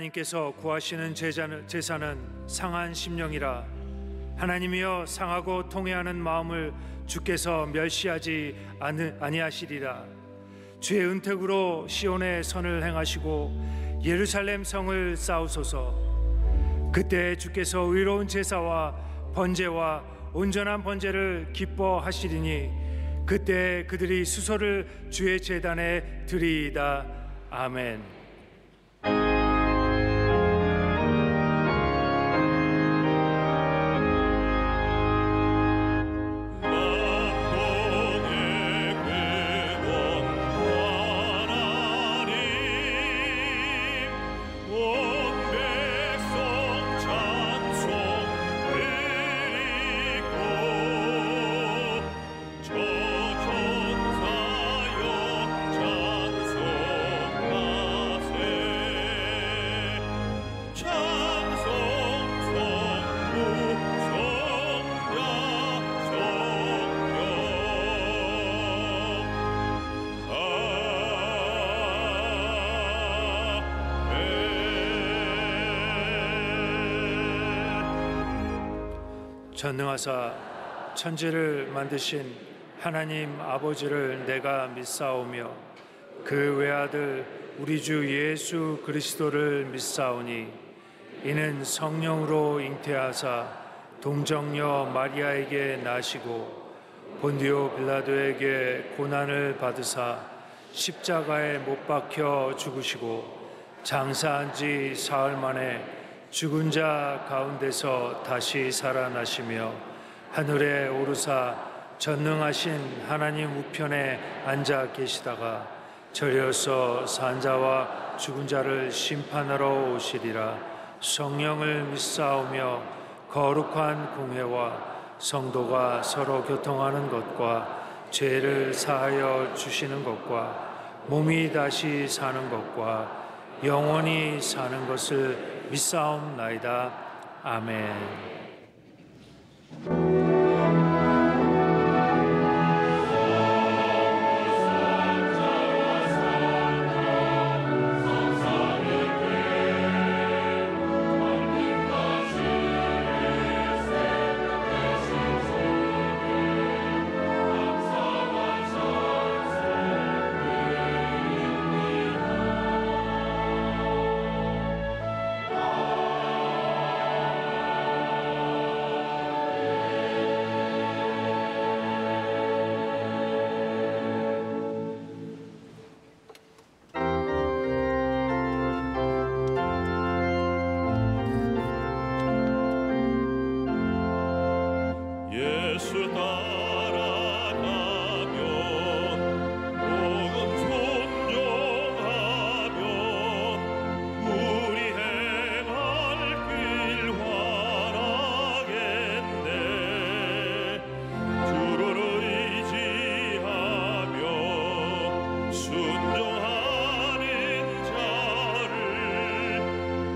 하나님께서 구하시는 제사는 상한 심령이라. 하나님이여 상하고 통회하는 마음을 주께서 멸시하지 아니하시리라. 주의 은택으로 시온의 선을 행하시고 예루살렘 성을 쌓으소서. 그때 주께서 의로운 제사와 번제와 온전한 번제를 기뻐하시리니 그때 그들이 수소를 주의 제단에 드리이다. 아멘. 전능하사 천지를 만드신 하나님 아버지를 내가 믿사오며 그 외아들 우리 주 예수 그리스도를 믿사오니 이는 성령으로 잉태하사 동정녀 마리아에게 나시고 본디오 빌라도에게 고난을 받으사 십자가에 못 박혀 죽으시고 장사한 지 사흘 만에 죽은 자 가운데서 다시 살아나시며 하늘에 오르사 전능하신 하나님 우편에 앉아 계시다가 저리어서 산 자와 죽은 자를 심판하러 오시리라. 성령을 믿사오며 거룩한 공회와 성도가 서로 교통하는 것과 죄를 사하여 주시는 것과 몸이 다시 사는 것과 영원히 사는 것을 믿사옵나이다. 아멘.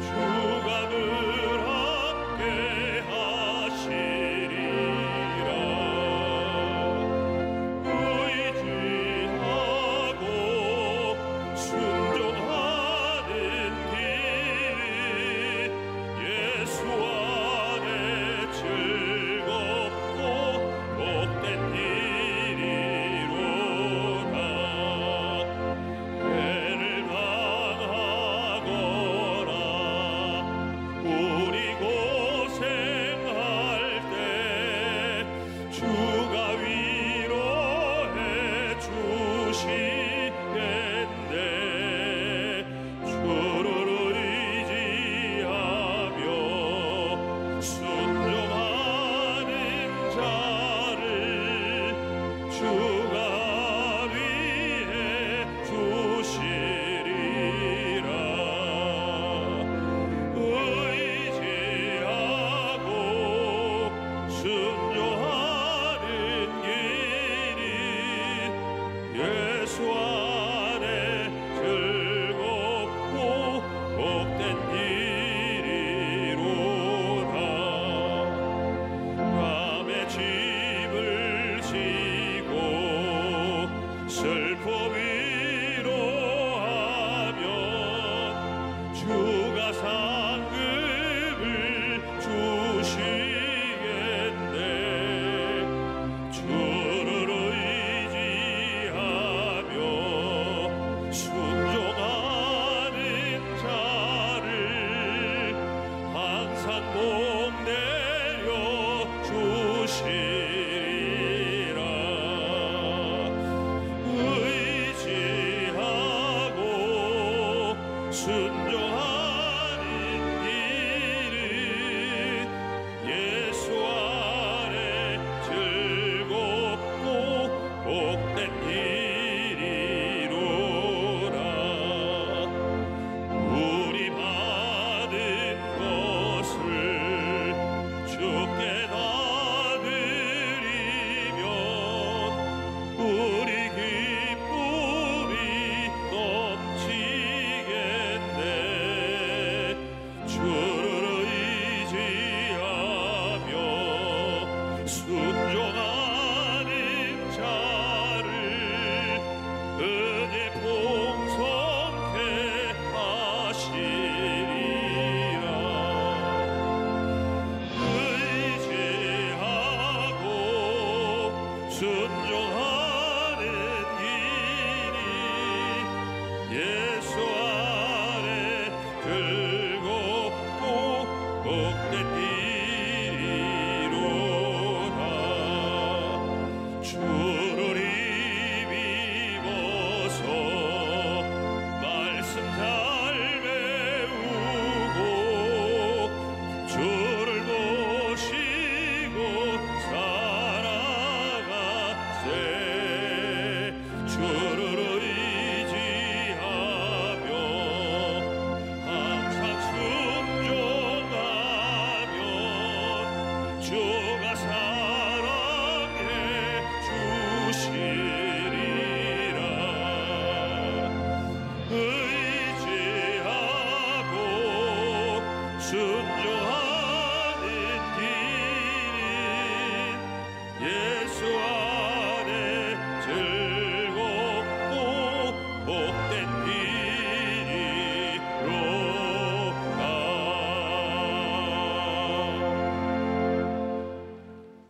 주가 늘 함께 하시리라.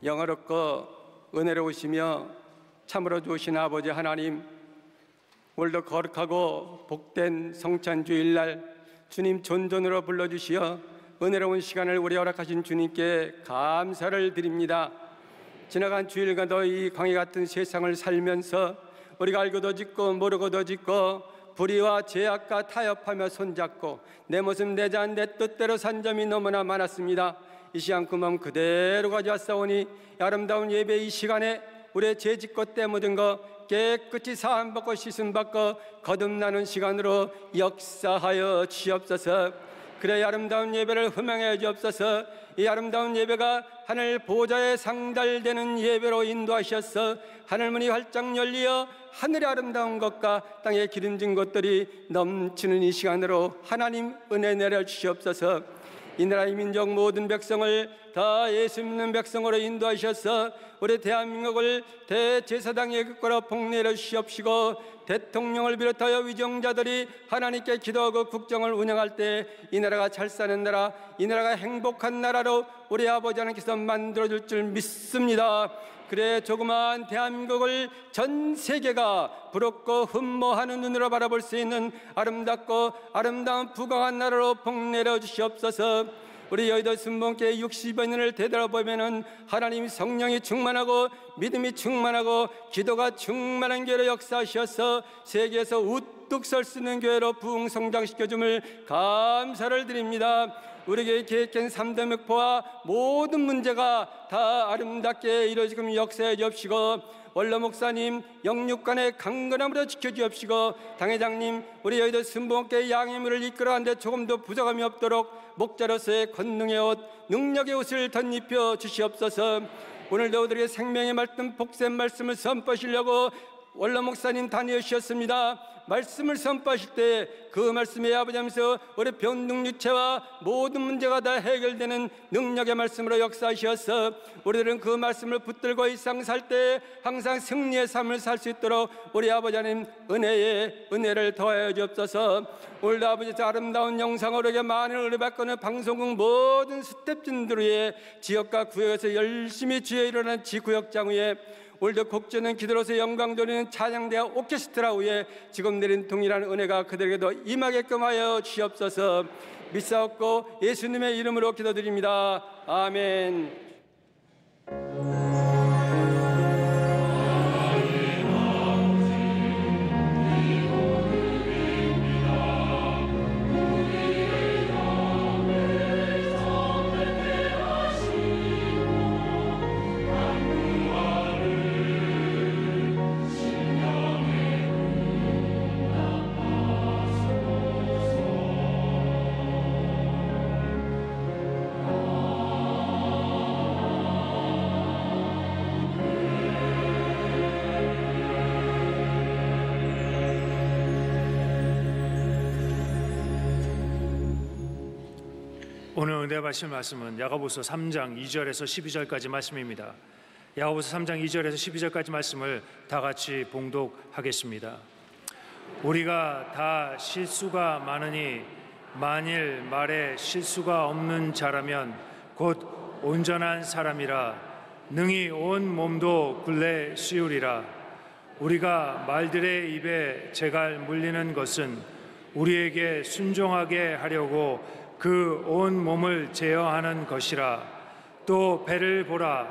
영어롭고 은혜로우시며 참으로 좋으신 아버지 하나님, 오늘도 거룩하고 복된 성찬주일날 주님 존존으로 불러주시어 은혜로운 시간을 우리 허락하신 주님께 감사를 드립니다. 지나간 주일간도 이 광야 같은 세상을 살면서 우리가 알고도 짓고 모르고도 짓고 불의와 죄악과 타협하며 손잡고 내 모습 내 잔 내 뜻대로 산 점이 너무나 많았습니다. 이 시간 그 마음 그대로 가져왔사오니 아름다운 예배 이 시간에 우리의 죄짓고 때 묻은 거 깨끗이 사함받고 씻음받고 거듭나는 시간으로 역사하여 주옵소서. 그래 아름다운 예배를 흠양해 주옵소서. 이 아름다운 예배가 하늘 보좌에 상달되는 예배로 인도하셔서 하늘문이 활짝 열리어 하늘의 아름다운 것과 땅에 기름진 것들이 넘치는 이 시간으로 하나님 은혜 내려 주시옵소서. 이 나라의 민족 모든 백성을 다 예수 믿는 백성으로 인도하셔서 우리 대한민국을 대제사장의 끝으로 복내려 주시옵시고, 대통령을 비롯하여 위정자들이 하나님께 기도하고 국정을 운영할 때 이 나라가 잘 사는 나라, 이 나라가 행복한 나라로 우리 아버지 하나님께서 만들어줄 줄 믿습니다. 그래 조그마한 대한민국을 전 세계가 부럽고 흠모하는 눈으로 바라볼 수 있는 아름답고 아름다운 부강한 나라로 복내려 주시옵소서. 우리 여의도 순복음교회 60여 년을 되돌아보면은 하나님 성령이 충만하고 믿음이 충만하고 기도가 충만한 교회로 역사하셔서 세계에서 우뚝 설 수 있는 교회로 부흥 성장시켜줌을 감사를 드립니다. 우리 교회 계획된 3대 목표와 모든 문제가 다 아름답게 이루어지금 역사해 주옵시고, 원로 목사님 영육간의 강건함으로 지켜주옵시고, 당회장님 우리 여의도 순복음교회 양해물을 이끌어가는데 조금도 부족함이 없도록 목자로서의 권능의 옷, 능력의 옷을 덧입혀 주시옵소서. 오늘도 우리에게 생명의 말씀, 복된 말씀을 선포하시려고 원로 목사님 다니셨습니다. 말씀을 선포하실 때 그 말씀에 아버지 하면서 우리 변능유체와 모든 문제가 다 해결되는 능력의 말씀으로 역사하셔서 우리들은 그 말씀을 붙들고 일상 살 때 항상 승리의 삶을 살 수 있도록 우리 아버지 하나님 은혜를 더하여 주옵소서. 오늘도 아버지 아름다운 영상으로 많은 의뢰받고는 방송국 모든 스태프진들 위해 지역과 구역에서 열심히 주에 일어난 지구역장 위에 오늘도 곡주는 기도로서 영광 돌리는 찬양대와 오케스트라 위에 지금 내린 동일한 은혜가 그들에게도 임하게끔 하여 주시옵소서. 믿사옵고 예수님의 이름으로 기도드립니다. 아멘. 오늘 은혜 받으실 말씀은 야고보서 3장 2절에서 12절까지 말씀입니다. 야고보서 3장 2절에서 12절까지 말씀을 다 같이 봉독하겠습니다. 우리가 다 실수가 많으니 만일 말에 실수가 없는 자라면 곧 온전한 사람이라 능히 온 몸도 굴레 씌우리라. 우리가 말들의 입에 재갈 물리는 것은 우리에게 순종하게 하려고 그 온 몸을 제어하는 것이라. 또 배를 보라.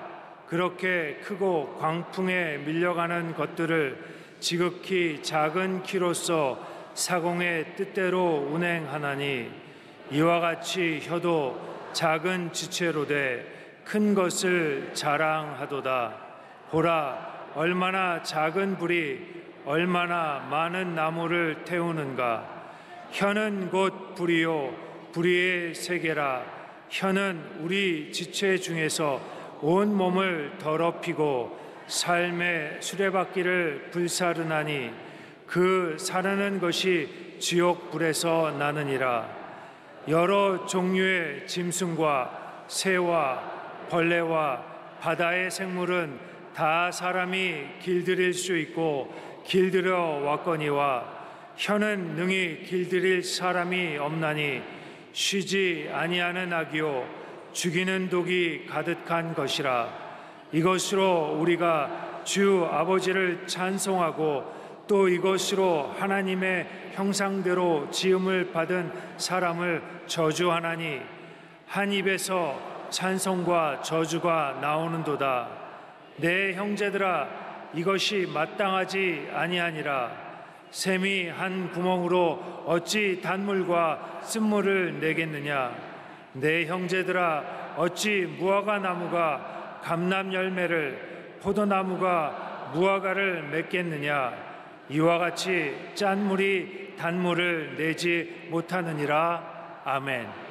그렇게 크고 광풍에 밀려가는 것들을 지극히 작은 키로서 사공의 뜻대로 운행하나니 이와 같이 혀도 작은 지체로 돼 큰 것을 자랑하도다. 보라, 얼마나 작은 불이 얼마나 많은 나무를 태우는가. 혀는 곧 불이요 불의의 세계라. 혀는 우리 지체 중에서 온 몸을 더럽히고 삶의 수레바퀴를 불사르나니 그 사르는 것이 지옥 불에서 나느니라. 여러 종류의 짐승과 새와 벌레와 바다의 생물은 다 사람이 길들일 수 있고 길들여 왔거니와 혀는 능히 길들일 사람이 없나니 쉬지 아니하는 악이요 죽이는 독이 가득한 것이라. 이것으로 우리가 주 아버지를 찬송하고 또 이것으로 하나님의 형상대로 지음을 받은 사람을 저주하나니 한 입에서 찬송과 저주가 나오는도다. 내 형제들아, 이것이 마땅하지 아니하니라. 샘이 한 구멍으로 어찌 단물과 쓴물을 내겠느냐. 내 형제들아, 어찌 무화과 나무가 감람 열매를 포도나무가 무화과를 맺겠느냐. 이와 같이 짠물이 단물을 내지 못하느니라. 아멘.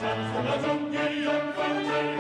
찬송하전 귀한 강제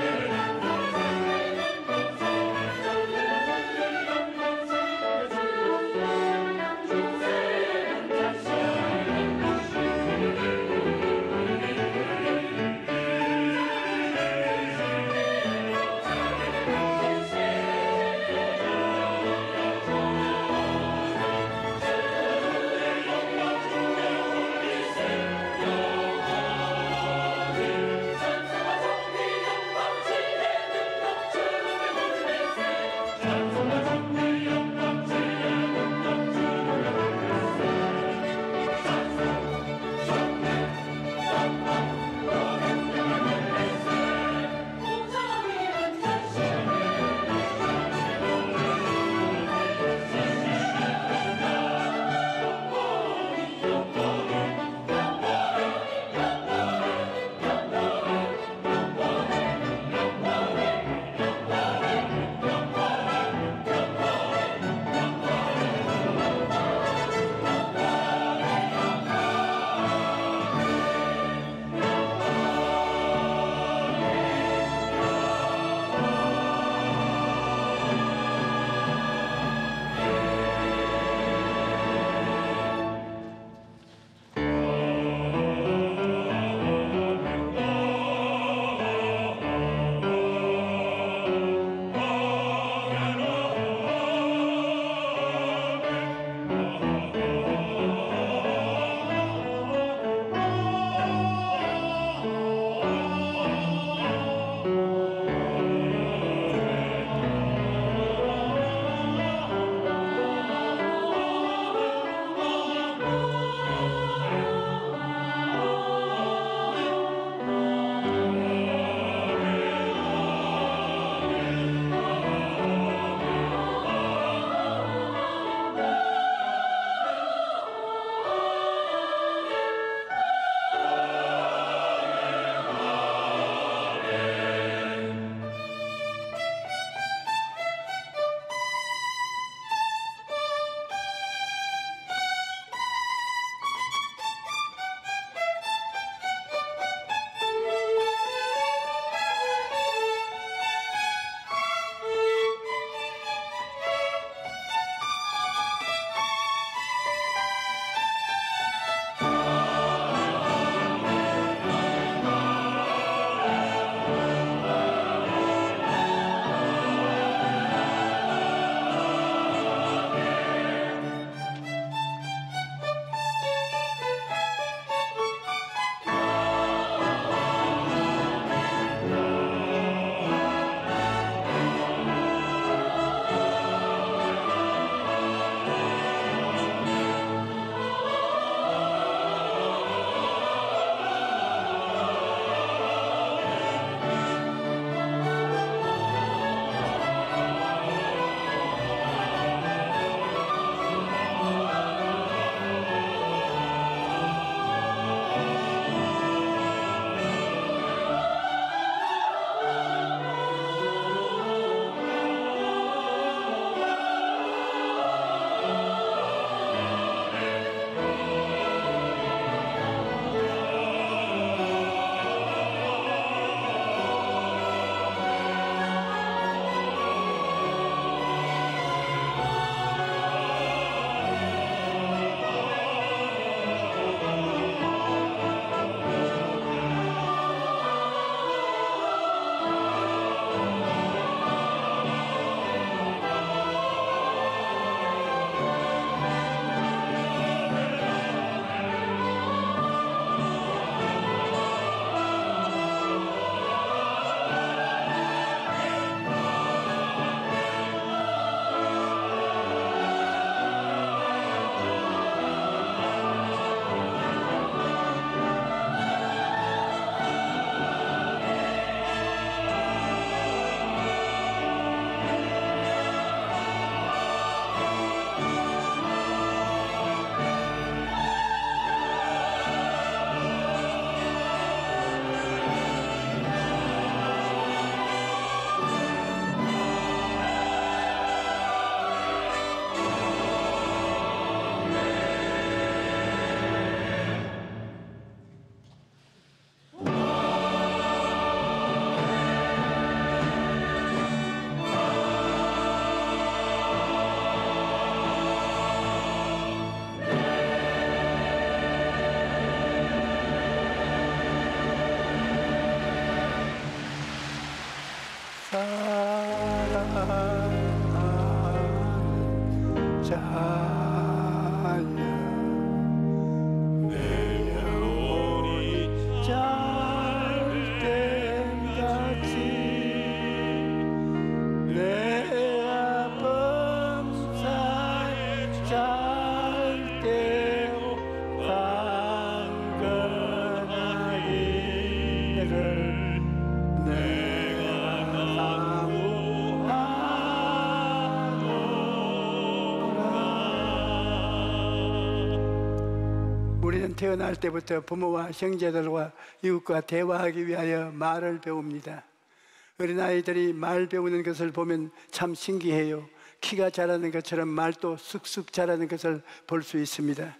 우리는 태어날 때부터 부모와 형제들과 이웃과 대화하기 위하여 말을 배웁니다. 어린아이들이 말 배우는 것을 보면 참 신기해요. 키가 자라는 것처럼 말도 쑥쑥 자라는 것을 볼 수 있습니다.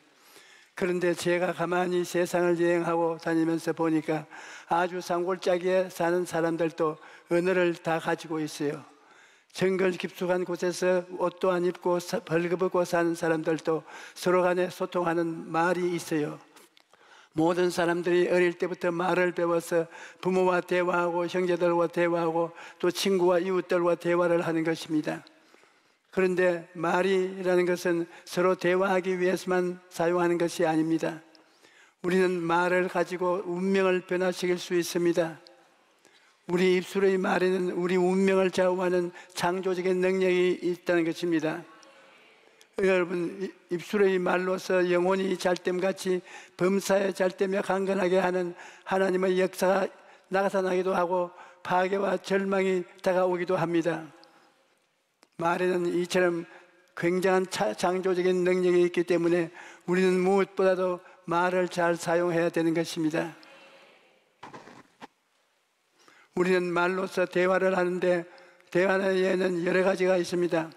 그런데 제가 가만히 세상을 여행하고 다니면서 보니까 아주 산골짜기에 사는 사람들도 언어를 다 가지고 있어요. 정글 깊숙한 곳에서 옷도 안 입고 벌거벗고 사는 사람들도 서로 간에 소통하는 말이 있어요. 모든 사람들이 어릴 때부터 말을 배워서 부모와 대화하고 형제들과 대화하고 또 친구와 이웃들과 대화를 하는 것입니다. 그런데 말이라는 것은 서로 대화하기 위해서만 사용하는 것이 아닙니다. 우리는 말을 가지고 운명을 변화시킬 수 있습니다. 우리 입술의 말에는 우리 운명을 좌우하는 창조적인 능력이 있다는 것입니다. 여러분, 입술의 말로서 영혼이 잘됨같이 범사에 잘되며 강건하게 하는 하나님의 역사가 나타나기도 하고 파괴와 절망이 다가오기도 합니다. 말에는 이처럼 굉장한 창조적인 능력이 있기 때문에 우리는 무엇보다도 말을 잘 사용해야 되는 것입니다. 우리는 말로서 대화를 하는데 대화에는 여러 가지가 있습니다.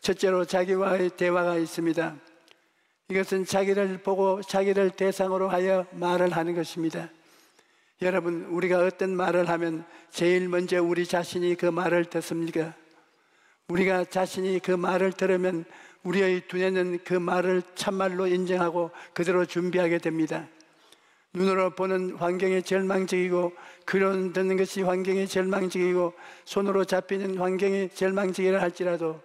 첫째로 자기와의 대화가 있습니다. 이것은 자기를 보고 자기를 대상으로 하여 말을 하는 것입니다. 여러분, 우리가 어떤 말을 하면 제일 먼저 우리 자신이 그 말을 듣습니까? 우리가 자신이 그 말을 들으면 우리의 두뇌는 그 말을 참말로 인정하고 그대로 준비하게 됩니다. 눈으로 보는 환경이 절망적이고 귀로 듣는 것이 환경이 절망적이고 손으로 잡히는 환경이 절망적이라 할지라도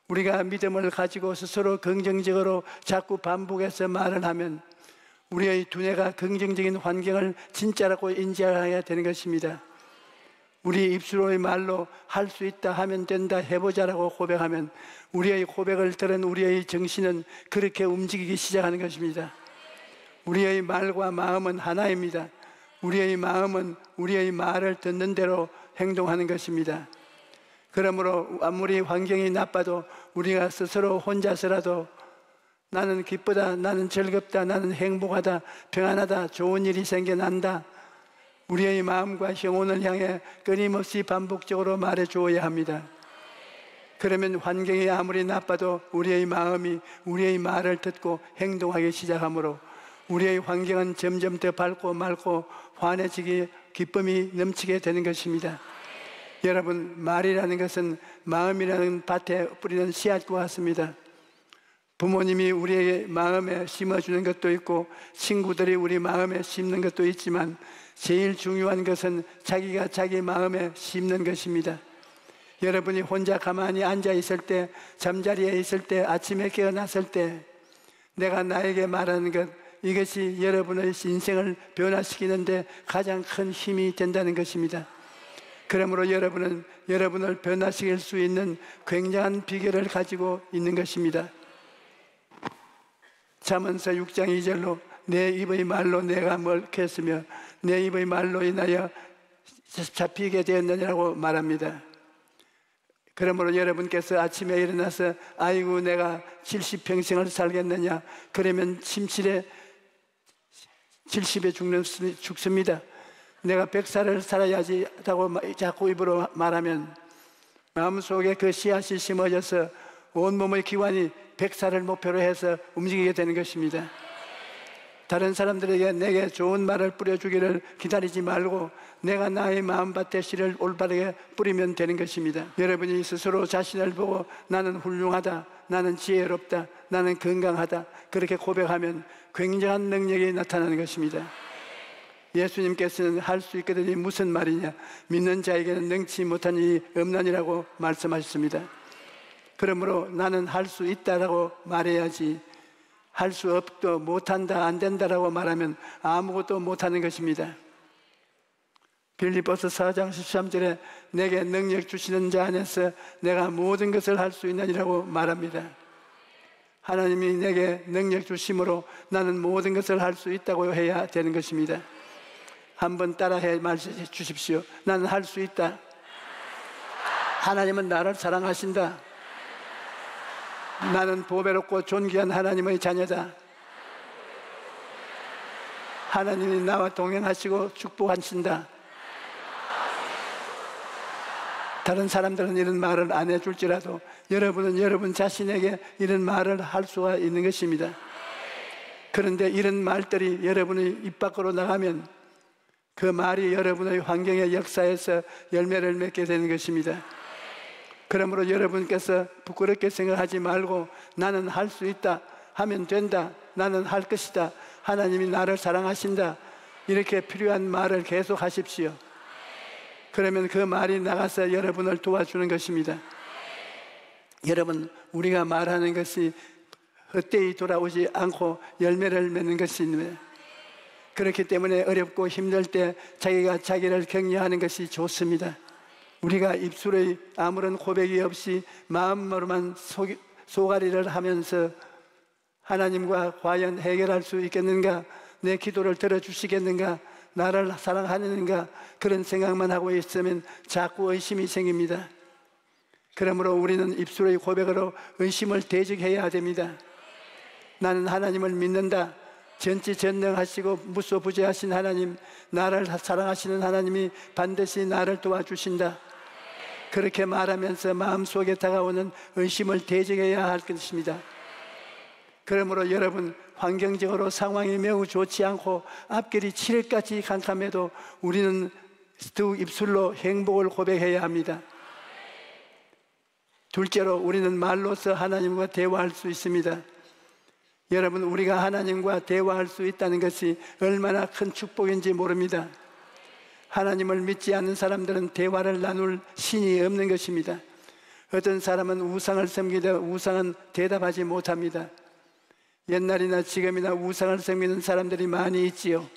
우리가 믿음을 가지고 스스로 긍정적으로 자꾸 반복해서 말을 하면 우리의 두뇌가 긍정적인 환경을 진짜라고 인지해야 되는 것입니다. 우리 입술의 말로 할 수 있다, 하면 된다, 해보자라고 고백하면 우리의 고백을 들은 우리의 정신은 그렇게 움직이기 시작하는 것입니다. 우리의 말과 마음은 하나입니다. 우리의 마음은 우리의 말을 듣는 대로 행동하는 것입니다. 그러므로 아무리 환경이 나빠도 우리가 스스로 혼자서라도 나는 기쁘다, 나는 즐겁다, 나는 행복하다, 평안하다, 좋은 일이 생겨난다, 우리의 마음과 영혼을 향해 끊임없이 반복적으로 말해 주어야 합니다. 그러면 환경이 아무리 나빠도 우리의 마음이 우리의 말을 듣고 행동하기 시작하므로 우리의 환경은 점점 더 밝고 맑고 환해지기, 기쁨이 넘치게 되는 것입니다. 여러분, 말이라는 것은 마음이라는 밭에 뿌리는 씨앗과 같습니다. 부모님이 우리에게 마음에 심어주는 것도 있고 친구들이 우리 마음에 심는 것도 있지만 제일 중요한 것은 자기가 자기 마음에 심는 것입니다. 여러분이 혼자 가만히 앉아 있을 때, 잠자리에 있을 때, 아침에 깨어났을 때 내가 나에게 말하는 것, 이것이 여러분의 인생을 변화시키는데 가장 큰 힘이 된다는 것입니다. 그러므로 여러분은 여러분을 변화시킬 수 있는 굉장한 비결을 가지고 있는 것입니다. 잠언서 6장 2절로 내 입의 말로 내가 먹혔으며 내 입의 말로 인하여 잡히게 되었느냐고 말합니다. 그러므로 여러분께서 아침에 일어나서 아이고 내가 70평생을 살겠느냐, 그러면 침실에 70에 죽습니다. 내가 100살을 살아야지 라고 자꾸 입으로 말하면 마음속에 그 씨앗이 심어져서 온몸의 기관이 100살을 목표로 해서 움직이게 되는 것입니다. 다른 사람들에게 내게 좋은 말을 뿌려주기를 기다리지 말고 내가 나의 마음밭에 씨를 올바르게 뿌리면 되는 것입니다. 여러분이 스스로 자신을 보고 나는 훌륭하다, 나는 지혜롭다, 나는 건강하다, 그렇게 고백하면 굉장한 능력이 나타나는 것입니다. 예수님께서는 할 수 있거든이 무슨 말이냐, 믿는 자에게는 능치 못한 일이 없나니라고 말씀하셨습니다. 그러므로 나는 할 수 있다라고 말해야지, 할 수 없고 못한다, 안 된다라고 말하면 아무것도 못하는 것입니다. 빌립보서 4장 13절에 내게 능력 주시는 자 안에서 내가 모든 것을 할 수 있느니라고 말합니다. 하나님이 내게 능력 주심으로 나는 모든 것을 할 수 있다고 해야 되는 것입니다. 한번 따라해 말씀해 주십시오. 나는 할 수 있다. 하나님은 나를 사랑하신다. 나는 보배롭고 존귀한 하나님의 자녀다. 하나님이 나와 동행하시고 축복하신다. 다른 사람들은 이런 말을 안 해줄지라도 여러분은 여러분 자신에게 이런 말을 할 수가 있는 것입니다. 그런데 이런 말들이 여러분의 입 밖으로 나가면 그 말이 여러분의 환경의 역사에서 열매를 맺게 되는 것입니다. 그러므로 여러분께서 부끄럽게 생각하지 말고 나는 할 수 있다, 하면 된다, 나는 할 것이다, 하나님이 나를 사랑하신다, 이렇게 필요한 말을 계속 하십시오. 그러면 그 말이 나가서 여러분을 도와주는 것입니다. 여러분, 우리가 말하는 것이 헛되이 돌아오지 않고 열매를 맺는 것입니다. 그렇기 때문에 어렵고 힘들 때 자기가 자기를 격려하는 것이 좋습니다. 우리가 입술에 아무런 고백이 없이 마음으로만 소가리를 하면서 하나님과 과연 해결할 수 있겠는가, 내 기도를 들어주시겠는가, 나를 사랑하는가, 그런 생각만 하고 있으면 자꾸 의심이 생깁니다. 그러므로 우리는 입술의 고백으로 의심을 대적해야 됩니다. 나는 하나님을 믿는다. 전지전능하시고 무소부재하신 하나님, 나를 사랑하시는 하나님이 반드시 나를 도와주신다. 그렇게 말하면서 마음속에 다가오는 의심을 대적해야 할 것입니다. 그러므로 여러분, 환경적으로 상황이 매우 좋지 않고 앞길이 칠흑같이 캄캄해도 우리는 두 입술로 행복을 고백해야 합니다. 둘째로, 우리는 말로서 하나님과 대화할 수 있습니다. 여러분, 우리가 하나님과 대화할 수 있다는 것이 얼마나 큰 축복인지 모릅니다. 하나님을 믿지 않는 사람들은 대화를 나눌 신이 없는 것입니다. 어떤 사람은 우상을 섬기다 우상은 대답하지 못합니다. 옛날이나 지금이나 우상을 섬기는 사람들이 많이 있지요.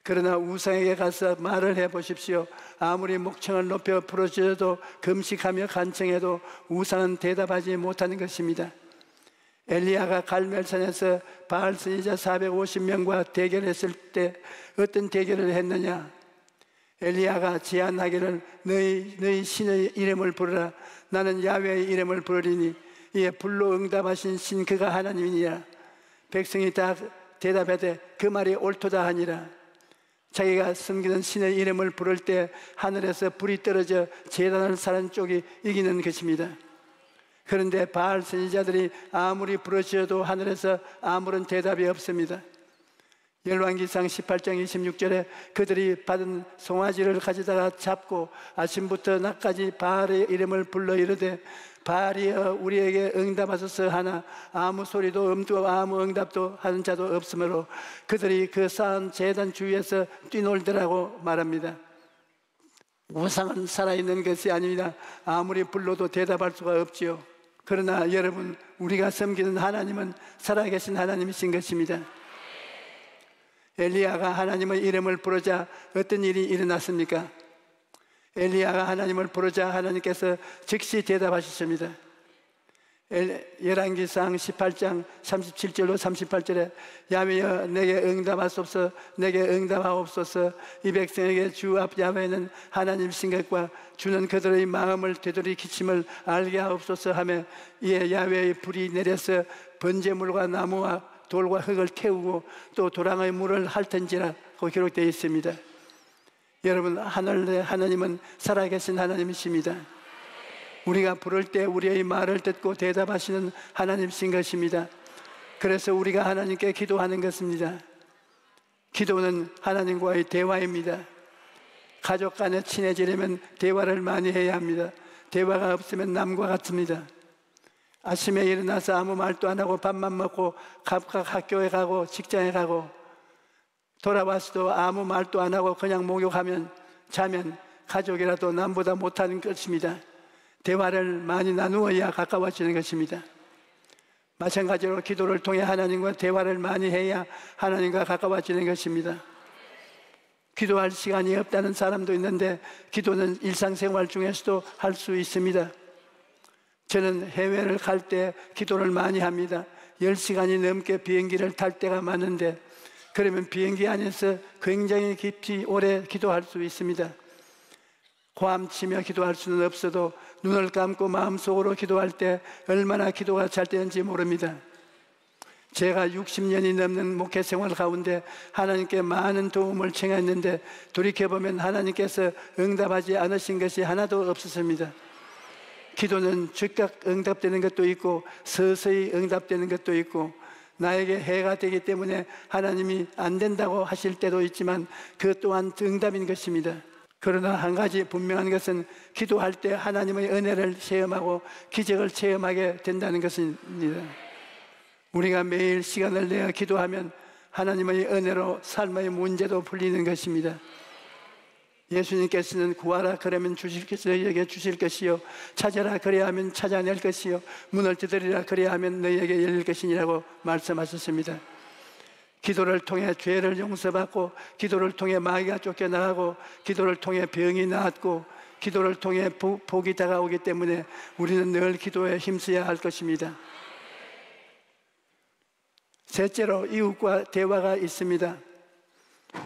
그러나 우상에게 가서 말을 해보십시오. 아무리 목청을 높여 부르짖어도 금식하며 간청해도 우상은 대답하지 못하는 것입니다. 엘리야가 갈멜산에서 바알 선지자 450명과 대결했을 때 어떤 대결을 했느냐? 엘리야가 제안하기를 너희 신의 이름을 부르라. 나는 야훼의 이름을 부르리니 이에 불로 응답하신 신 그가 하나님이니라. 백성이 다 대답하되 그 말이 옳도다 하니라. 자기가 섬기는 신의 이름을 부를 때 하늘에서 불이 떨어져 제단을 사는 쪽이 이기는 것입니다. 그런데 바알 선지자들이 아무리 부르짖어도 하늘에서 아무런 대답이 없습니다. 열왕기상 18장 26절에 그들이 받은 송아지를 가져다가 잡고 아침부터 낮까지 바알의 이름을 불러 이르되 바알이여 우리에게 응답하소서 하나 아무 소리도 없고 아무 응답도 하는 자도 없으므로 그들이 그 쌓은 제단 주위에서 뛰놀더라고 말합니다. 우상은 살아있는 것이 아닙니다. 아무리 불러도 대답할 수가 없지요. 그러나 여러분, 우리가 섬기는 하나님은 살아계신 하나님이신 것입니다. 엘리야가 하나님의 이름을 부르자 어떤 일이 일어났습니까? 엘리야가 하나님을 부르자 하나님께서 즉시 대답하셨습니다. 열왕기상 18장 37절로 38절에 야훼여 내게 응답하소서, 내게 응답하옵소서. 이 백성에게 주 앞 야훼는 하나님이신 것과 주는 그들의 마음을 되돌이키심을 알게 하옵소서 하며 이에 야훼의 불이 내려서 번제물과 나무와 돌과 흙을 태우고 또 도랑의 물을 핥은지라고 기록되어 있습니다. 여러분, 하늘의 하나님은 살아계신 하나님이십니다. 우리가 부를 때 우리의 말을 듣고 대답하시는 하나님이신 것입니다. 그래서 우리가 하나님께 기도하는 것입니다. 기도는 하나님과의 대화입니다. 가족 간에 친해지려면 대화를 많이 해야 합니다. 대화가 없으면 남과 같습니다. 아침에 일어나서 아무 말도 안 하고 밥만 먹고 각각 학교에 가고 직장에 가고 돌아와서도 아무 말도 안 하고 그냥 목욕하면 자면 가족이라도 남보다 못하는 것입니다. 대화를 많이 나누어야 가까워지는 것입니다. 마찬가지로 기도를 통해 하나님과 대화를 많이 해야 하나님과 가까워지는 것입니다. 기도할 시간이 없다는 사람도 있는데 기도는 일상생활 중에서도 할 수 있습니다. 저는 해외를 갈 때 기도를 많이 합니다. 10시간이 넘게 비행기를 탈 때가 많은데 그러면 비행기 안에서 굉장히 깊이 오래 기도할 수 있습니다. 고함치며 기도할 수는 없어도 눈을 감고 마음속으로 기도할 때 얼마나 기도가 잘 되는지 모릅니다. 제가 60년이 넘는 목회 생활 가운데 하나님께 많은 도움을 청했는데 돌이켜보면 하나님께서 응답하지 않으신 것이 하나도 없었습니다. 기도는 즉각 응답되는 것도 있고 서서히 응답되는 것도 있고 나에게 해가 되기 때문에 하나님이 안 된다고 하실 때도 있지만 그 또한 응답인 것입니다. 그러나 한 가지 분명한 것은 기도할 때 하나님의 은혜를 체험하고 기적을 체험하게 된다는 것입니다. 우리가 매일 시간을 내어 기도하면 하나님의 은혜로 삶의 문제도 풀리는 것입니다. 예수님께서는 구하라 그러면 너희에게 주실 것이요 찾아라 그래야 하면 찾아낼 것이요 문을 두드리라 그래야 하면 너희에게 열릴 것이니라고 말씀하셨습니다. 기도를 통해 죄를 용서받고 기도를 통해 마귀가 쫓겨나가고 기도를 통해 병이 나았고 기도를 통해 복이 다가오기 때문에 우리는 늘 기도에 힘써야 할 것입니다. 셋째로 이웃과 대화가 있습니다.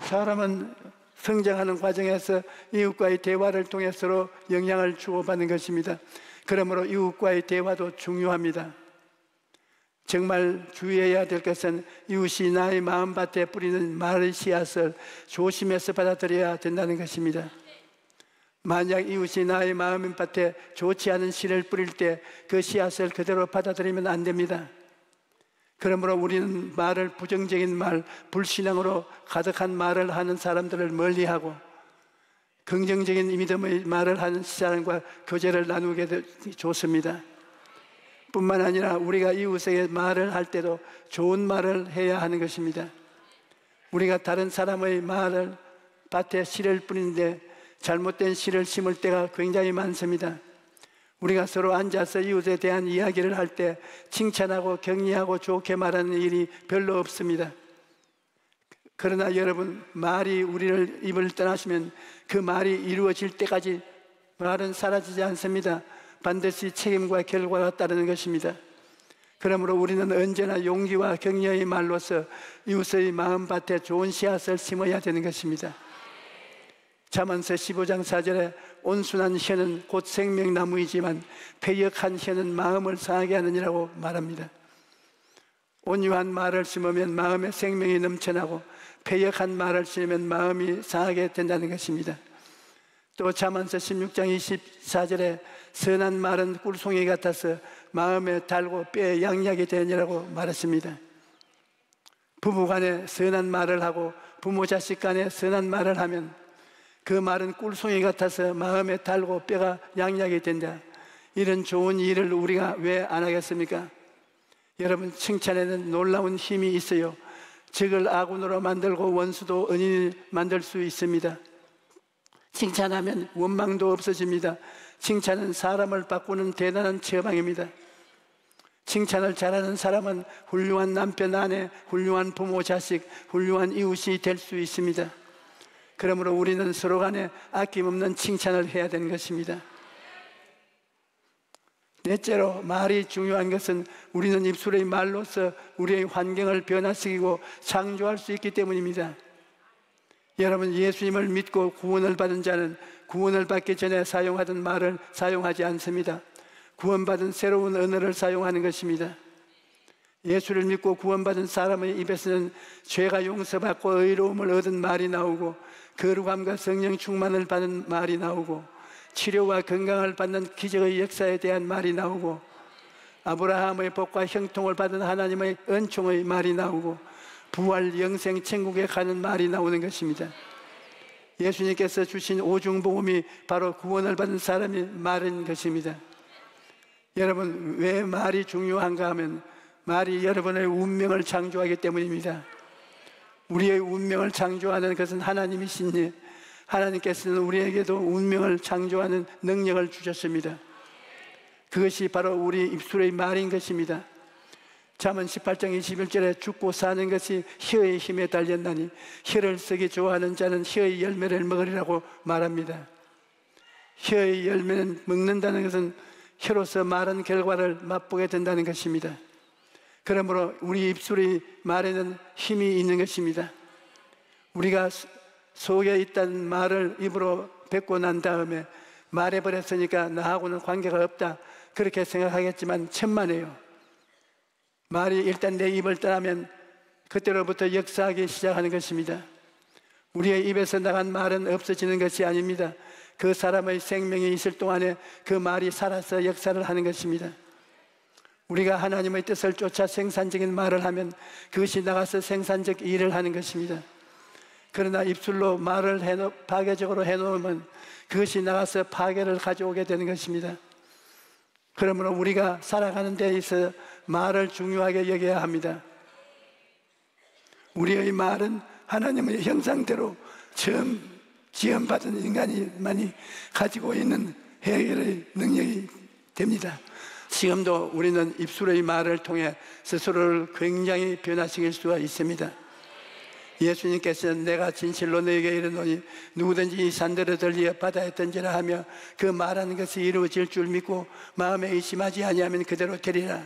사람은 성장하는 과정에서 이웃과의 대화를 통해 서로 영향을 주고받는 것입니다. 그러므로 이웃과의 대화도 중요합니다. 정말 주의해야 될 것은 이웃이 나의 마음밭에 뿌리는 말의 씨앗을 조심해서 받아들여야 된다는 것입니다. 만약 이웃이 나의 마음밭에 좋지 않은 씨를 뿌릴 때 그 씨앗을 그대로 받아들이면 안 됩니다. 그러므로 우리는 말을 부정적인 말, 불신앙으로 가득한 말을 하는 사람들을 멀리하고 긍정적인 믿음의 말을 하는 사람과 교제를 나누게 좋습니다. 뿐만 아니라 우리가 이웃에게 말을 할 때도 좋은 말을 해야 하는 것입니다. 우리가 다른 사람의 말을 밭에 씨를 뿌리는데 잘못된 씨를 심을 때가 굉장히 많습니다. 우리가 서로 앉아서 이웃에 대한 이야기를 할 때 칭찬하고 격려하고 좋게 말하는 일이 별로 없습니다. 그러나 여러분, 말이 우리를 입을 떠나시면 그 말이 이루어질 때까지 말은 사라지지 않습니다. 반드시 책임과 결과가 따르는 것입니다. 그러므로 우리는 언제나 용기와 격려의 말로서 이웃의 마음밭에 좋은 씨앗을 심어야 되는 것입니다. 잠언서 15장 4절에 온순한 혀는 곧 생명나무이지만 패역한 혀는 마음을 상하게 하느니라고 말합니다. 온유한 말을 심으면 마음에 생명이 넘쳐나고 패역한 말을 심으면 마음이 상하게 된다는 것입니다. 또 잠언서 16장 24절에 선한 말은 꿀송이 같아서 마음에 달고 뼈에 양약이 되느니라고 말했습니다. 부부간에 선한 말을 하고 부모 자식 간에 선한 말을 하면 그 말은 꿀송이 같아서 마음에 달고 뼈가 양약이 된다. 이런 좋은 일을 우리가 왜 안 하겠습니까? 여러분, 칭찬에는 놀라운 힘이 있어요. 적을 아군으로 만들고 원수도 은인을 만들 수 있습니다. 칭찬하면 원망도 없어집니다. 칭찬은 사람을 바꾸는 대단한 처방입니다. 칭찬을 잘하는 사람은 훌륭한 남편, 아내, 훌륭한 부모, 자식, 훌륭한 이웃이 될 수 있습니다. 그러므로 우리는 서로 간에 아낌없는 칭찬을 해야 되는 것입니다. 넷째로, 말이 중요한 것은 우리는 입술의 말로서 우리의 환경을 변화시키고 창조할 수 있기 때문입니다. 여러분, 예수님을 믿고 구원을 받은 자는 구원을 받기 전에 사용하던 말을 사용하지 않습니다. 구원받은 새로운 언어를 사용하는 것입니다. 예수를 믿고 구원받은 사람의 입에서는 죄가 용서받고 의로움을 얻은 말이 나오고 거룩함과 성령 충만을 받는 말이 나오고 치료와 건강을 받는 기적의 역사에 대한 말이 나오고 아브라함의 복과 형통을 받은 하나님의 은총의 말이 나오고 부활 영생 천국에 가는 말이 나오는 것입니다. 예수님께서 주신 오중복음이 바로 구원을 받은 사람이 말인 것입니다. 여러분, 왜 말이 중요한가 하면 말이 여러분의 운명을 창조하기 때문입니다. 우리의 운명을 창조하는 것은 하나님이시니 하나님께서는 우리에게도 운명을 창조하는 능력을 주셨습니다. 그것이 바로 우리 입술의 말인 것입니다. 잠언 18장 21절에 죽고 사는 것이 혀의 힘에 달렸나니 혀를 쓰기 좋아하는 자는 혀의 열매를 먹으리라고 말합니다. 혀의 열매는 먹는다는 것은 혀로서 말한 결과를 맛보게 된다는 것입니다. 그러므로 우리 입술의 말에는 힘이 있는 것입니다. 우리가 속에 있다는 말을 입으로 뱉고 난 다음에 말해버렸으니까 나하고는 관계가 없다, 그렇게 생각하겠지만 천만에요. 말이 일단 내 입을 떠나면 그때로부터 역사하기 시작하는 것입니다. 우리의 입에서 나간 말은 없어지는 것이 아닙니다. 그 사람의 생명이 있을 동안에 그 말이 살아서 역사를 하는 것입니다. 우리가 하나님의 뜻을 쫓아 생산적인 말을 하면 그것이 나가서 생산적 일을 하는 것입니다. 그러나 입술로 말을 파괴적으로 해놓으면 그것이 나가서 파괴를 가져오게 되는 것입니다. 그러므로 우리가 살아가는 데 있어 말을 중요하게 여겨야 합니다. 우리의 말은 하나님의 형상대로 처음 지음받은 인간이만이 가지고 있는 해결의 능력이 됩니다. 지금도 우리는 입술의 말을 통해 스스로를 굉장히 변화시킬 수가 있습니다. 예수님께서는 내가 진실로 너에게 이르노니 누구든지 이 산들을 들리어 바다에 던지라 하며 그 말하는 것이 이루어질 줄 믿고 마음에 의심하지 아니하면 그대로 되리라.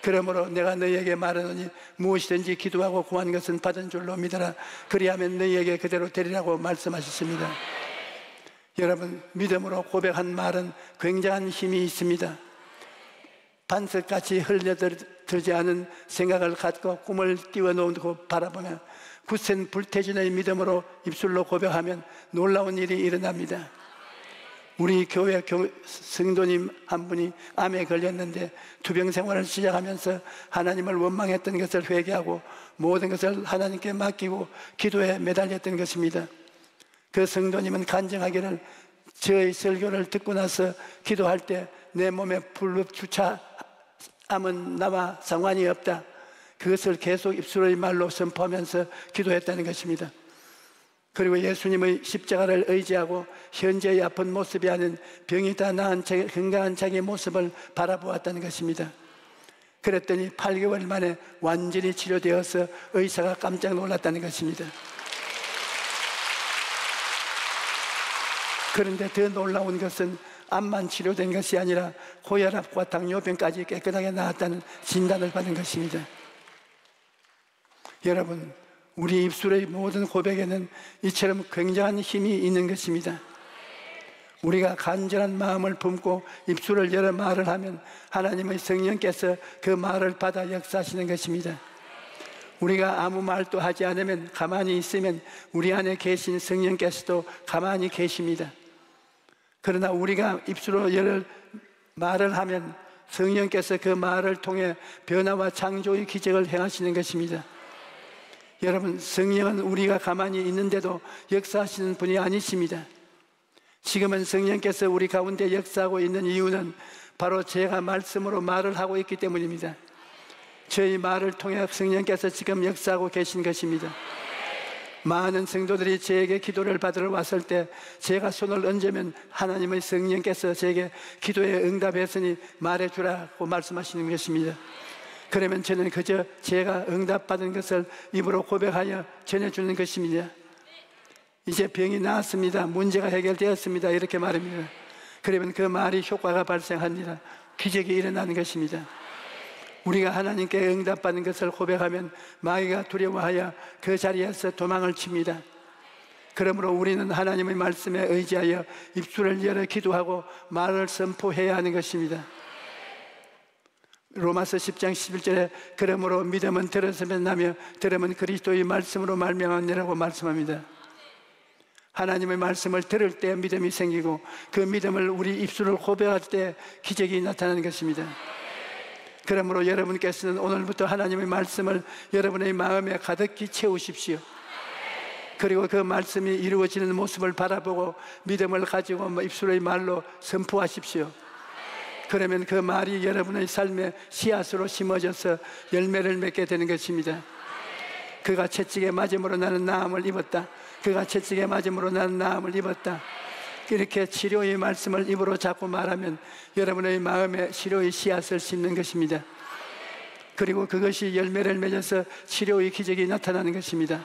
그러므로 내가 너희에게 말하노니 무엇이든지 기도하고 구한 것은 받은 줄로 믿어라. 그리하면 너희에게 그대로 되리라고 말씀하셨습니다. 여러분, 믿음으로 고백한 말은 굉장한 힘이 있습니다. 반석같이 흘려들지 않은 생각을 갖고 꿈을 띄워놓고 바라보며 굳센 불태진의 믿음으로 입술로 고백하면 놀라운 일이 일어납니다. 우리 교회 성도님 한 분이 암에 걸렸는데 투병 생활을 시작하면서 하나님을 원망했던 것을 회개하고 모든 것을 하나님께 맡기고 기도에 매달렸던 것입니다. 그 성도님은 간증하기를 저의 설교를 듣고 나서 기도할 때 내 몸에 불법주차 암은 나와 상관이 없다. 그것을 계속 입술의 말로 선포하면서 기도했다는 것입니다. 그리고 예수님의 십자가를 의지하고 현재의 아픈 모습이 아닌 병이 다 나은 건강한 자기의 모습을 바라보았다는 것입니다. 그랬더니 8개월 만에 완전히 치료되어서 의사가 깜짝 놀랐다는 것입니다. 그런데 더 놀라운 것은 암만 치료된 것이 아니라 고혈압과 당뇨병까지 깨끗하게 나았다는 진단을 받은 것입니다. 여러분, 우리 입술의 모든 고백에는 이처럼 굉장한 힘이 있는 것입니다. 우리가 간절한 마음을 품고 입술을 열어 말을 하면 하나님의 성령께서 그 말을 받아 역사하시는 것입니다. 우리가 아무 말도 하지 않으면, 가만히 있으면 우리 안에 계신 성령께서도 가만히 계십니다. 그러나 우리가 입술로 열어 말을 하면 성령께서 그 말을 통해 변화와 창조의 기적을 행하시는 것입니다. 여러분, 성령은 우리가 가만히 있는데도 역사하시는 분이 아니십니다. 지금은 성령께서 우리 가운데 역사하고 있는 이유는 바로 제가 말씀으로 말을 하고 있기 때문입니다. 저희 말을 통해 성령께서 지금 역사하고 계신 것입니다. 많은 성도들이 제게 기도를 받으러 왔을 때 제가 손을 얹으면 하나님의 성령께서 제게 기도에 응답했으니 말해주라고 말씀하시는 것입니다. 그러면 저는 그저 제가 응답받은 것을 입으로 고백하여 전해주는 것입니다. 이제 병이 나았습니다. 문제가 해결되었습니다. 이렇게 말합니다. 그러면 그 말이 효과가 발생합니다. 기적이 일어나는 것입니다. 우리가 하나님께 응답받은 것을 고백하면 마귀가 두려워하여 그 자리에서 도망을 칩니다. 그러므로 우리는 하나님의 말씀에 의지하여 입술을 열어 기도하고 말을 선포해야 하는 것입니다. 로마서 10장 11절에 그러므로 믿음은 들었으면 나며 들음은 그리스도의 말씀으로 말미암았느라고 말씀합니다. 하나님의 말씀을 들을 때 믿음이 생기고 그 믿음을 우리 입술을 고백할 때 기적이 나타나는 것입니다. 그러므로 여러분께서는 오늘부터 하나님의 말씀을 여러분의 마음에 가득히 채우십시오. 그리고 그 말씀이 이루어지는 모습을 바라보고 믿음을 가지고 입술의 말로 선포하십시오. 그러면 그 말이 여러분의 삶의 씨앗으로 심어져서 열매를 맺게 되는 것입니다. 그가 채찍에 맞음으로 나는 나음을 입었다. 그가 채찍에 맞음으로 나는 나음을 입었다. 이렇게 치료의 말씀을 입으로 자꾸 말하면 여러분의 마음에 치료의 씨앗을 심는 것입니다. 그리고 그것이 열매를 맺어서 치료의 기적이 나타나는 것입니다.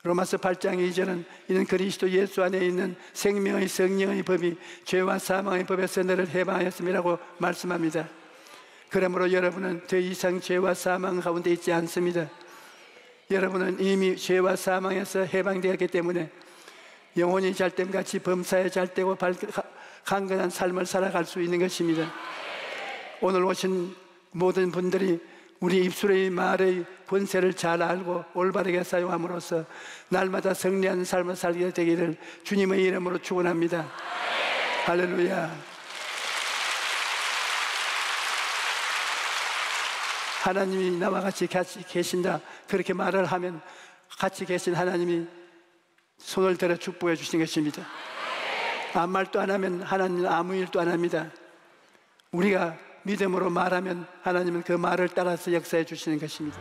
로마서 8장 2절은 이는 그리스도 예수 안에 있는 생명의 성령의 법이 죄와 사망의 법에서 너를 해방하였음이라고 말씀합니다. 그러므로 여러분은 더 이상 죄와 사망 가운데 있지 않습니다. 여러분은 이미 죄와 사망에서 해방되었기 때문에 영혼이 잘됨같이 범사에 잘되고 강건한 삶을 살아갈 수 있는 것입니다. 오늘 오신 모든 분들이 우리 입술의 말의 권세를 잘 알고 올바르게 사용함으로써 날마다 승리한 삶을 살게 되기를 주님의 이름으로 축원합니다. 할렐루야. 하나님이 나와 같이 계신다, 그렇게 말을 하면 같이 계신 하나님이 손을 들어 축복해 주시는 것입니다. 아무 말도 안 하면 하나님은 아무 일도 안 합니다. 우리가 믿음으로 말하면 하나님은 그 말을 따라서 역사해 주시는 것입니다.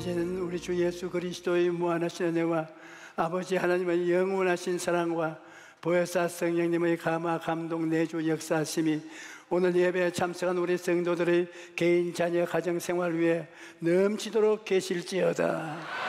이제는 우리 주 예수 그리스도의 무한하신 은혜와 아버지 하나님의 영원하신 사랑과 보혜사 성령님의 감화 감동 내주 역사하심이 오늘 예배에 참석한 우리 성도들의 개인 자녀 가정 생활 위에 넘치도록 계실지어다.